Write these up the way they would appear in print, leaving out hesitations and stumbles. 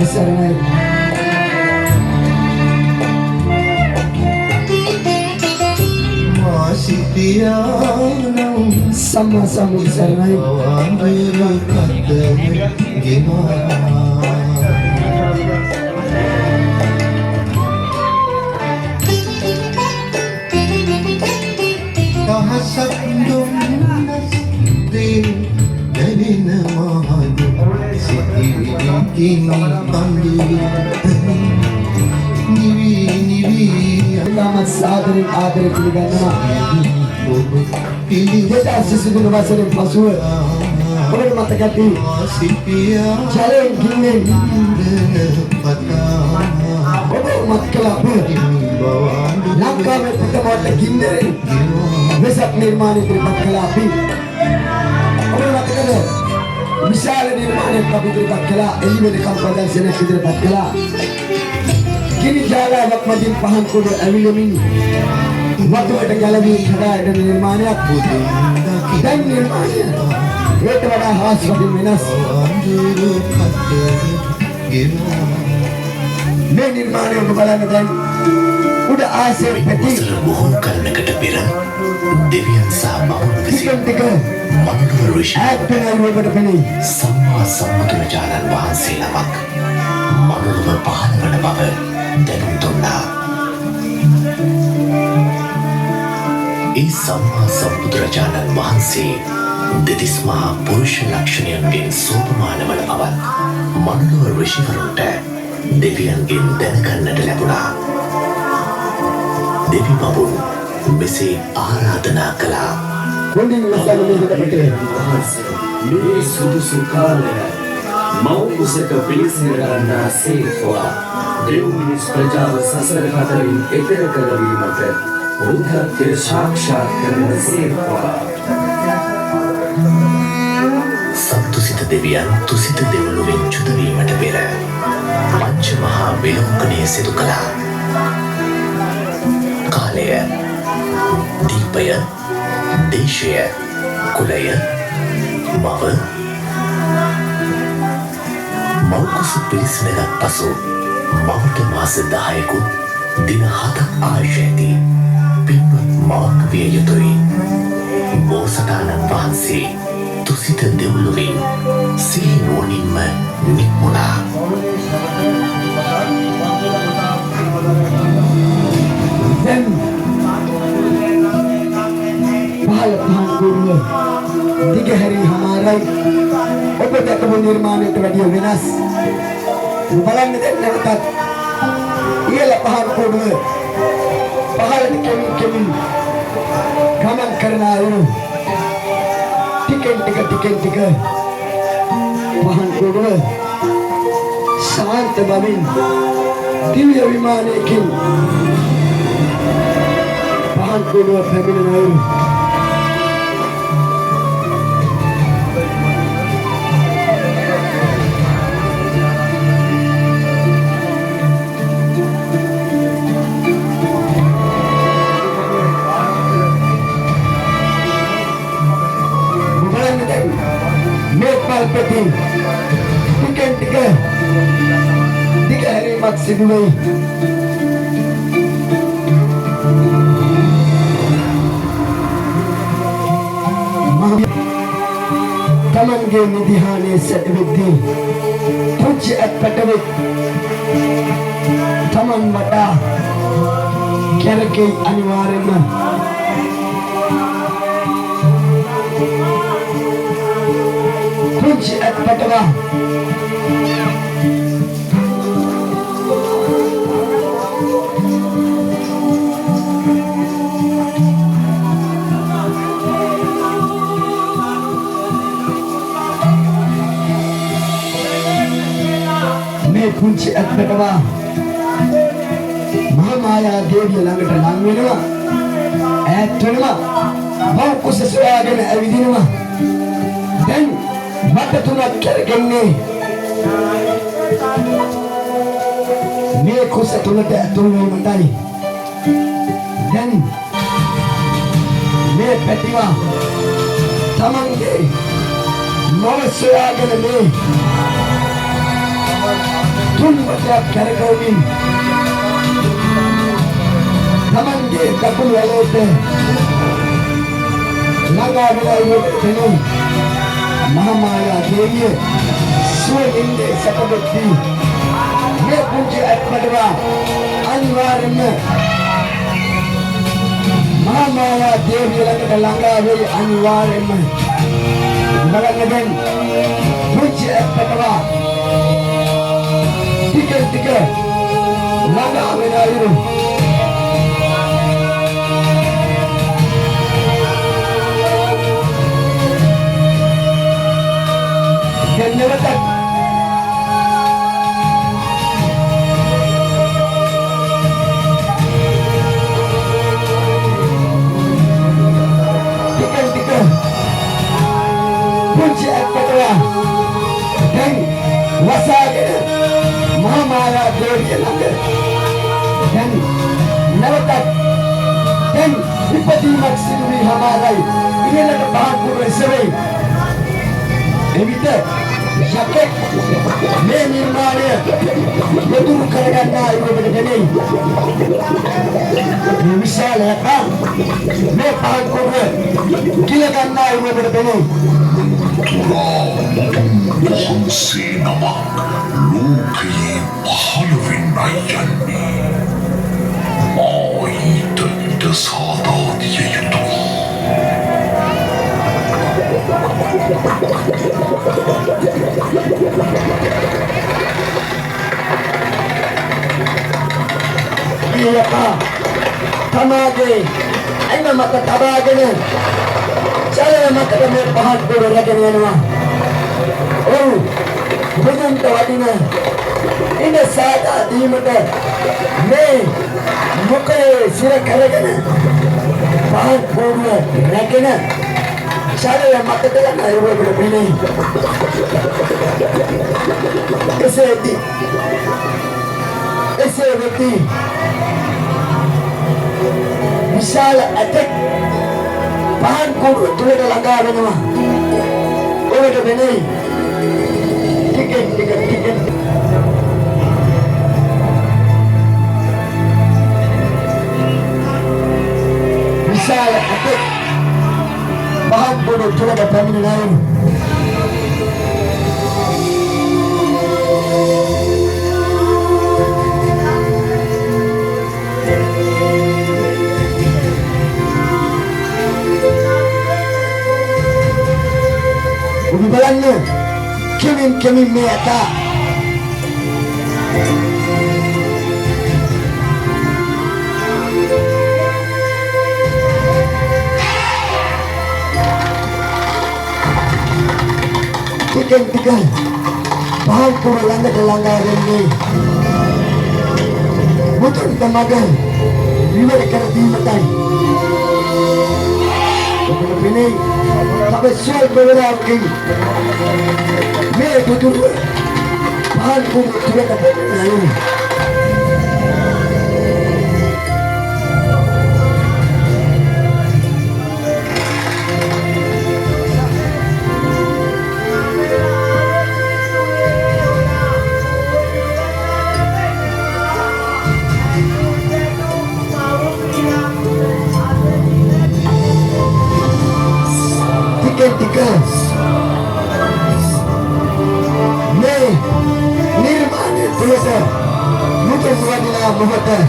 සරණයි. සිටියානම් සම්මා සම්බුදු සරණයි. දහසක් දුම්නස් දේ දැනෙන මහදු සිටිවිකින් නිවි තාමත් සාදරයෙන් ආදරය පිළිගන්නවා. දෙදා සිසුදුන වසරෙන් පසුව ඔබට මතක ඇති ජලයෙන් ගින්නේ ඔබ මත් කළ අප ලංකාවේ ප්‍රථමවට ගින්නරෙන් වෙසක් නිර්මාණ ඉදිරිපත් කළ අපි ඔබට මතකද විශාල නිර්මාණයක් අපි ඉදිරිපත් කළා. එළිවෙනකම් ප්‍රදර්ශනයක් ඉදිරිපත් කළා. Kini jalan makin paham kudu awilemin waktu ada galami kada ada nirmanya dan nirmanya itu pada khas bagi minas nirmanya kebalan dan udah asal peti bohong karena ketepira Devian sama tiga Manur Rishi dengan berbeda sama samudra jalan wahasi lamak Manur berpahala pada bapa දැනුම් දුන්නා. ඒ සම්මා සම්බුදුරජාණන් වහන්සේ දෙතිස් මහා පුරුෂ ලක්ෂණයන්ගෙන් සෝපමාන වන බවත් මනුලොව ඍෂිවරුන්ට දෙවියන්ගෙන් දැනගන්නට ලැබුණා. දෙවි බඹුන් මෙසේ ආරාධනා කළා. මේ සුදුසු කාලය මව්කුසක පිළිසිරගන්නා සේක්වා දෙව් මිනිස් ප්‍රජාව සසර හතරින් එතර කරවීමට බුද්ධත්වය සාක්ෂාත් කරන සේක්වා. සත්තුසිත දෙවියන් තුසිත දෙව්ලොවෙන් චුතවීමට පෙර පංච මහා විලෝකනය සිදු කළා. කාලය, දීපය, දේශය, කුලය, මව මව්කුස පිළිසිනගත් පසු මවට මාස 10කුත් දින 7ක් ආයුෂ ඇති පින්වත් මවක් විය යුතුයි. බෝසතාණන් වහන්සේ තුසිත දෙව්ලොවින් සිහි නුවණින්ම නික්මුණා. dan pahal pahangkunya 3 hari hamarai ඔබ දැකපු නිර්මාණයට වැඩිය වෙනස් බලන්න දැන් නැවතත් ඉහළ පහන් කුඩුව පහළට කෙමින් ගමන් කරන අය ටිකෙන් ටික පහන් කුඩුව ශාන්ත බවින් දිව්‍ය විමානයකින් පහන් කුඩුව පැමිණෙන අය Peti, tiga hari maksimum. Taman ke midihane sedwiti, puji at patawit, taman mata, kerke aniwarena. Puji at patawa me puji at patawa Mahamaya Devi ළඟට ලං වෙනවා ඈත් වෙනවා මව කුස සොයාගෙන ඇවිදිනවා දැන් මට තුනක් කරගන්නේ මේ කුස තුනට ඇතුල් වීමටයි දැන් මේ පැටිවා තමන්ගේ මව සොයාගෙන මේ තුන්වටක් කරකවමින් තමන්ගේ කකුල් වලට ළඟා වෙලා ඉන්න මහාමායා දේවිය සුවඳින්නේ සැපදෙති මේ පුංචි අත්මඩවා අනිවාර්යයෙන්ම මහාමායා දේවිය ළඟට ළඟා වෙයි අනිවාර්යයෙන්ම බලන්න දැන් පුංචි අත්මඩවා ටික ළඟා වෙලා ඉන්න Never Tiga Punci Al-Fatihah dan wasagina Mahamaya Dewi Nanda dan Navatat dan Vipati Maksudwi Hamarai ini adalah bahan Purwesari Evita Syakek මේ නිර්මාණය යොදුරු කරගන්නා ඉවබට නෙමෙයි මේ විශාල යකා මේ පාන්කොඩ කිල ගන්නා ඉවබට නෙමෙයි සීනමක් ලෝකයේ පහළ වෙන්නයි යන්නේ ඊට ඉඩ සාදා දිය යුතුයි Iya Tamage Aina maka tabagene Saya maka kami pahat guru lagi ni nama Oh Bukan tawadina Ini sahaja di mata Me Muka sira karagana Pahat guru lagi na Saya maka telah na ibu berbini Kesehati Kesehati विशाल अटक पान को तुले का लंगा बने वहाँ वो बेटे बने टिकट विशाल अटक पान को तुले का पानी नहीं බලන්න කෙමින් මේ අත ටිකෙන් පහන් කුර ළඟට ළඟා වෙන්නේ මුතුන් තමග විවර කර දීමටයි ඔබට පිනේ Abisal beberapa me betul bahan pun tidak dapat lain tiga me nirmani tulasa mungkin suadina muhata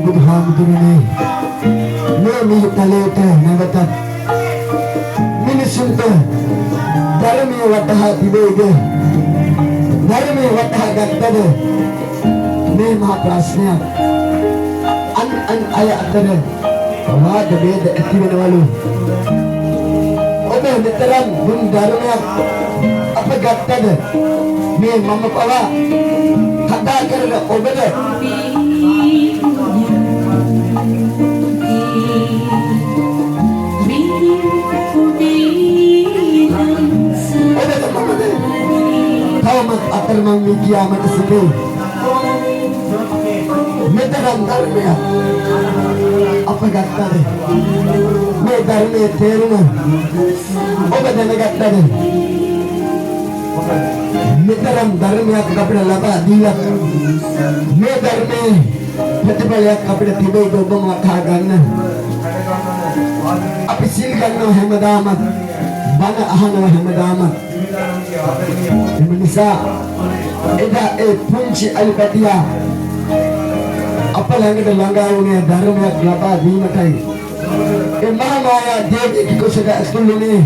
Budhamuturane me taleta navata minisunta dharme wataha tibege dharme wataha gattade me maha prasnya an aya atada wad veda ඇතිවෙනවලු ඔබ මෙතරම් දුන් ධර්මයක් අප ගත්තද මේ මම පවා කතා කරන ඔබට හැමදාමත් අතරමං වී ගියාමට සිටේ. මෙතරම් ධර්මයක් අප ගත්තද? මේ ධර්මයේ තේරුම ඔබ දැනගත්තද? මෙතරම් ධර්මයක් අපිට ලබා දීලා මේ ධර්මයේ ප්‍රතිඵලයක් අපිට තිබෙයිද ඔබම වටහා ගන්න. අපි සිල් ගන්නවා හැමදාමත්, බණ අහනවා හැමදාමත්. එම නිසා එදා ඒ පුංචි අලිපැටියා අප ළඟට ළඟා වුණේ ධර්මයක් ලබා දීමටයි. ඒ මහා මායා දේවී කුසක ඇතුළුනේ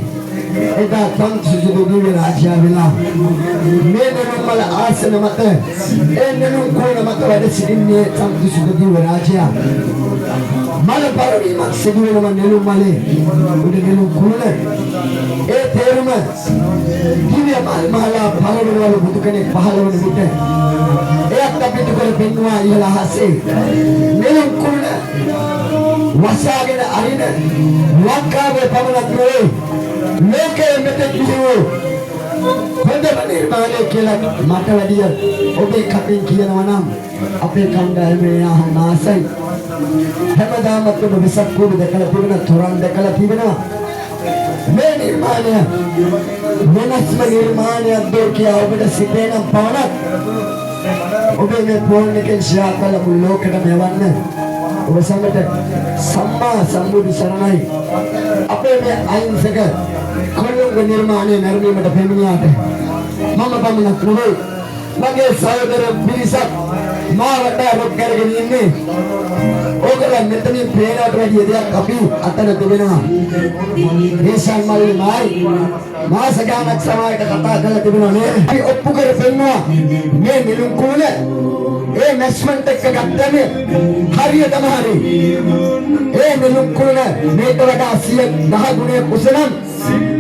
එදා සංසුදු දිව්‍ය රාජ්‍ය වෙලා මේ නෙළුම්මල ආසන මත ඒ නෙළුම් කුණ මත වැඩ සිටින්නේ සංසුදු දිව්‍ය රාජ්‍ය. මල පරිවීමක් සිදු වෙනම නෙළුම්මලේ උඩ නෙළුම් කුණ ඒ තේරුම දිව්‍ය මහලා පළවෙනිවල බුදු කෙනෙක් පහළ වන විට එයත් අපිට කර පෙන්වුවා ඉහළ අහසේ නෙළුම් කුණ වසාගෙන අරින ලංකාවේ පමණක් නෙවෙයි ලෝකයේ මෙතෙක් වූ හොඳම නිර්මාණය කියලා මට වැඩිය ඔබේ කටින් කියනවා නම් අපේ කණ්ඩායමේ ආසයි. හැමදාම ඔබ වෙසක් කූඩු දැකලා තිබෙනවා, තොරන් දැකලා තිබෙනවා. මේ නිර්මාණය වෙනස්ම නිර්මාණයක් දෝ කියා ඔබට සිතේ නම් පවණක් ඔබේ මේ ෆෝන් එකෙන් ෂෙයා කරලා මුළු ලෝකෙටම යවන්න. ඔබ සමට සම්මා සම්බුදු සරණයි. අපේ මේ අහිංසක කොළඹ නිර්මාණය නැරඹීමට පැමිණියාට මම පමණක් නෙවෙයි මගේ සහෝදර පිරිසක් මා වටා රොක් කරගෙන ඉන්නේ. ඕගොල්ලන් මෙතනින් ප්‍රේරණයට වැඩි දෙයක් අපි අතන තිබෙනවා. දේශන් මල්ලි මාස ගානක් සමාජයට කතා කරලා තිබෙනවා නේ. අපි ඔප්පු කර පෙන්නවා මේ නිලුම් කුණ ඒ මැස්මන්ට් එක ගත්තම හරියටම හරි. ඒ නිලුම් කුණ මේක වඩා 10 ගුණයක් උසනම්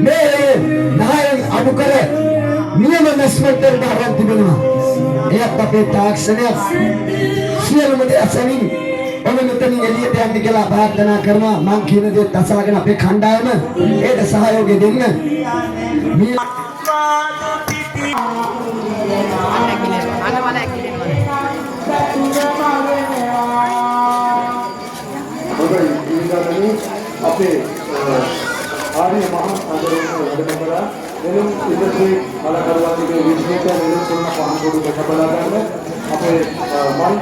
මේ 10න් අඩු කර නියම මැස්මන්ට් එකට හරන් තිබෙනවා. එයත් අපේ තාක්ෂණයක් සියලුම දේ අසමින් ඔන්න මෙතනින් එළියට යන්න කියලා ප්‍රාර්ථනා කරනවා. මම කියන දේ අසාගෙන අපේ කණ්ඩායම ඒට සහයෝගය දෙන්න. අපේ ආර්ය මහා සංඝරත්නය වැඩම කරා එනම් ඉන්ද්‍රජී කලාකරුවාගේ විශේෂ නිරූපණ පහන් කොට බලා ගන්න අපේ මණ්ඩල